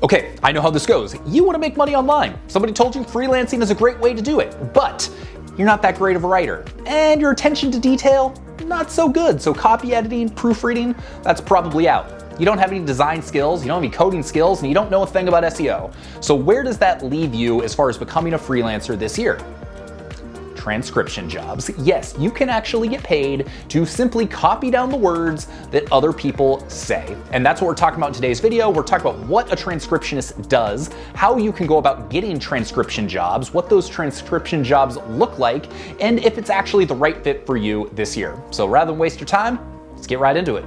Okay, I know how this goes. You want to make money online. Somebody told you freelancing is a great way to do it, but you're not that great of a writer. And your attention to detail, not so good. So copy editing, proofreading, that's probably out. You don't have any design skills, you don't have any coding skills, and you don't know a thing about SEO. So where does that leave you as far as becoming a freelancer this year? Transcription jobs. Yes, you can actually get paid to simply copy down the words that other people say. And that's what we're talking about in today's video. We're talking about what a transcriptionist does, how you can go about getting transcription jobs, what those transcription jobs look like, and if it's actually the right fit for you this year. So rather than waste your time, let's get right into it.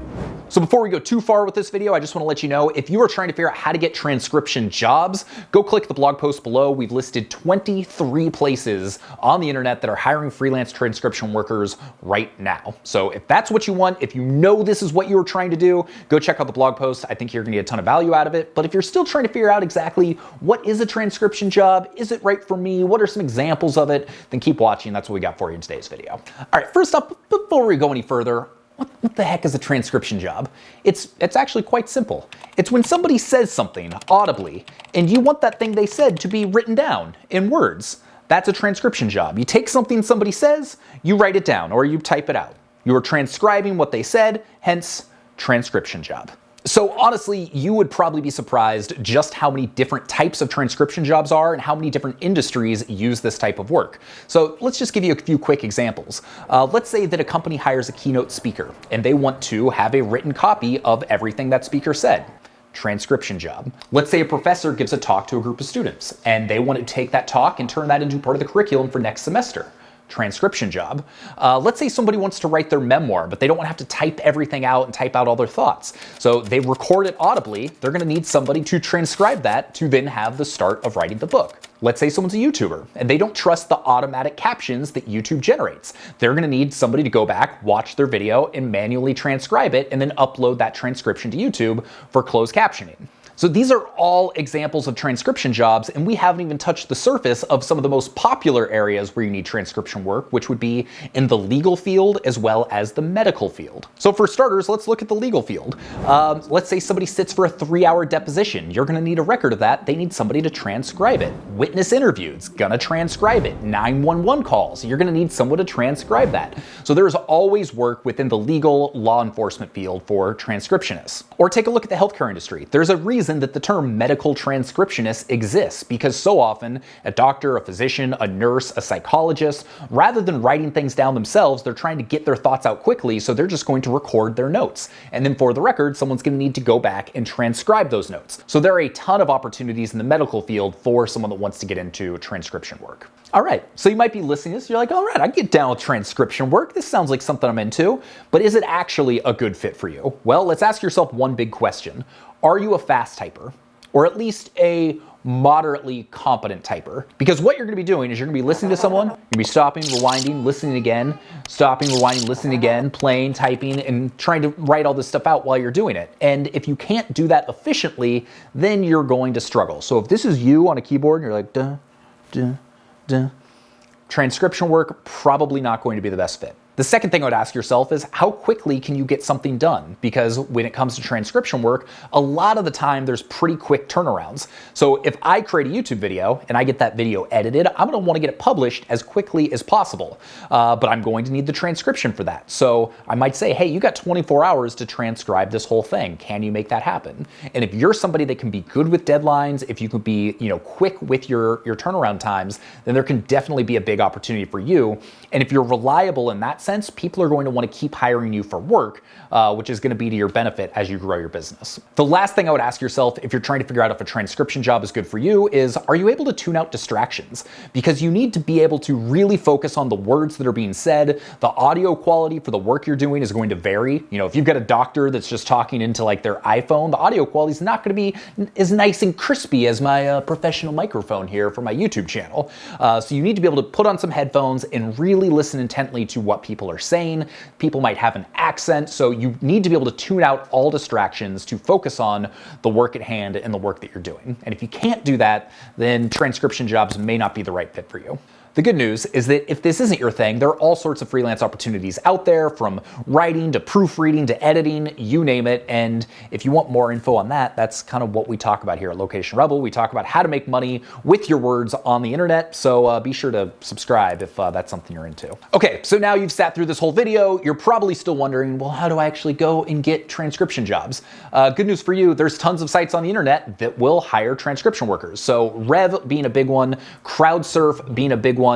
So before we go too far with this video, I just want to let you know, if you are trying to figure out how to get transcription jobs, go click the blog post below. We've listed 23 places on the internet that are hiring freelance transcription workers right now. So if that's what you want, if you know this is what you were trying to do, go check out the blog post. I think you're going to get a ton of value out of it. But if you're still trying to figure out exactly what is a transcription job, is it right for me, what are some examples of it, then keep watching. That's what we got for you in today's video. All right, first up, before we go any further, what the heck is a transcription job? It's actually quite simple. It's when somebody says something audibly and you want that thing they said to be written down in words. That's a transcription job. You take something somebody says, you write it down or you type it out. You are transcribing what they said, hence transcription job. So honestly, you would probably be surprised just how many different types of transcription jobs are and how many different industries use this type of work. So let's just give you a few quick examples. Let's say that a company hires a keynote speaker and they want to have a written copy of everything that speaker said. Transcription job. Let's say a professor gives a talk to a group of students and they want to take that talk and turn that into part of the curriculum for next semester. Transcription job. Let's say somebody wants to write their memoir, but they don't want to have to type everything out and type out all their thoughts. So they record it audibly. They're going to need somebody to transcribe that to then have the start of writing the book. Let's say someone's a YouTuber and they don't trust the automatic captions that YouTube generates. They're going to need somebody to go back, watch their video, and manually transcribe it, and then upload that transcription to YouTube for closed captioning. So these are all examples of transcription jobs, and we haven't even touched the surface of some of the most popular areas where you need transcription work, which would be in the legal field as well as the medical field. So for starters, let's look at the legal field. Let's say somebody sits for a 3-hour deposition. You're gonna need a record of that. They need somebody to transcribe it. Witness interviews, gonna transcribe it. 911 calls, you're gonna need someone to transcribe that. So there's always work within the legal law enforcement field for transcriptionists. Or take a look at the healthcare industry. There's a reason that the term medical transcriptionist exists, because so often a doctor, a physician, a nurse, a psychologist, rather than writing things down themselves, they're trying to get their thoughts out quickly, so they're just going to record their notes. And then for the record, someone's going to need to go back and transcribe those notes. So there are a ton of opportunities in the medical field for someone that wants to get into transcription work. All right, so you might be listening to this, you're like, all right, I get down with transcription work. This sounds like something I'm into, but is it actually a good fit for you? Well, let's ask yourself one big question. Are you a fast typer? Or at least a moderately competent typer? Because what you're gonna be doing is you're gonna be listening to someone, you're gonna be stopping, rewinding, listening again, stopping, rewinding, listening again, playing, typing, and trying to write all this stuff out while you're doing it. And if you can't do that efficiently, then you're going to struggle. So if this is you on a keyboard and you're like, duh, duh, duh, transcription work, probably not going to be the best fit. The second thing I would ask yourself is, how quickly can you get something done? Because when it comes to transcription work, a lot of the time there's pretty quick turnarounds. So if I create a YouTube video and I get that video edited, I'm gonna wanna get it published as quickly as possible. But I'm going to need the transcription for that. So I might say, hey, you got 24 hours to transcribe this whole thing. Can you make that happen? And if you're somebody that can be good with deadlines, if you could be, quick with your turnaround times, then there can definitely be a big opportunity for you. And if you're reliable in that sense, people are going to want to keep hiring you for work, which is going to be to your benefit as you grow your business. The last thing I would ask yourself if you're trying to figure out if a transcription job is good for you is, are you able to tune out distractions? Because you need to be able to really focus on the words that are being said. The audio quality for the work you're doing is going to vary. If you've got a doctor that's just talking into like their iPhone, the audio quality is not going to be as nice and crispy as my professional microphone here for my YouTube channel. So you need to be able to put on some headphones and really listen intently to what people are saying. People might have an accent, so you need to be able to tune out all distractions to focus on the work at hand and the work that you're doing. And if you can't do that, then transcription jobs may not be the right fit for you. The good news is that if this isn't your thing, there are all sorts of freelance opportunities out there, from writing to proofreading to editing, you name it. And if you want more info on that, that's kind of what we talk about here at Location Rebel. We talk about how to make money with your words on the internet. So be sure to subscribe if that's something you're into. Okay, so now you've sat through this whole video, you're probably still wondering, well, how do I actually go and get transcription jobs? Good news for you, there's tons of sites on the internet that will hire transcription workers. So Rev being a big one, Crowdsurf being a big one,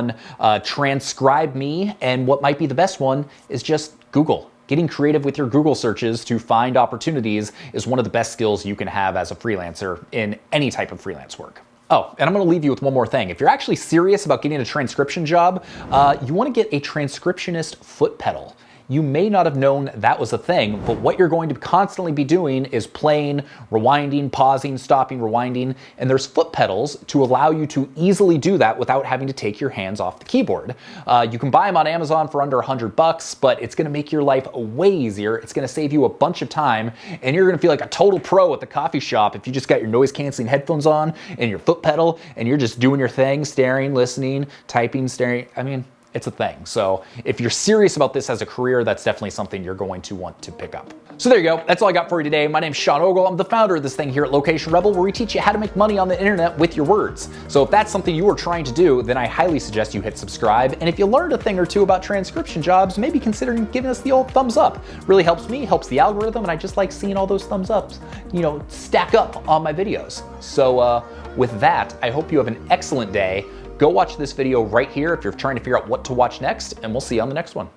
Transcribe Me, and what might be the best one is just Google. Getting creative with your Google searches to find opportunities is one of the best skills you can have as a freelancer in any type of freelance work. Oh, and I'm gonna leave you with one more thing. If you're actually serious about getting a transcription job, you wanna get a transcriptionist foot pedal. You may not have known that was a thing, but what you're going to constantly be doing is playing, rewinding, pausing, stopping, rewinding, and there's foot pedals to allow you to easily do that without having to take your hands off the keyboard. You can buy them on Amazon for under $100, but it's gonna make your life way easier. It's gonna save you a bunch of time, and you're gonna feel like a total pro at the coffee shop if you just got your noise canceling headphones on and your foot pedal, and you're just doing your thing, staring, listening, typing, staring. I mean, it's a thing. So if you're serious about this as a career, that's definitely something you're going to want to pick up. So there you go. That's all I got for you today. My name's Sean Ogle. I'm the founder of this thing here at Location Rebel, where we teach you how to make money on the internet with your words. So if that's something you are trying to do, then I highly suggest you hit subscribe. And if you learned a thing or two about transcription jobs, maybe consider giving us the old thumbs up. Really helps me, helps the algorithm, and I just like seeing all those thumbs ups, stack up on my videos. So with that, I hope you have an excellent day. Go watch this video right here if you're trying to figure out what to watch next, and we'll see you on the next one.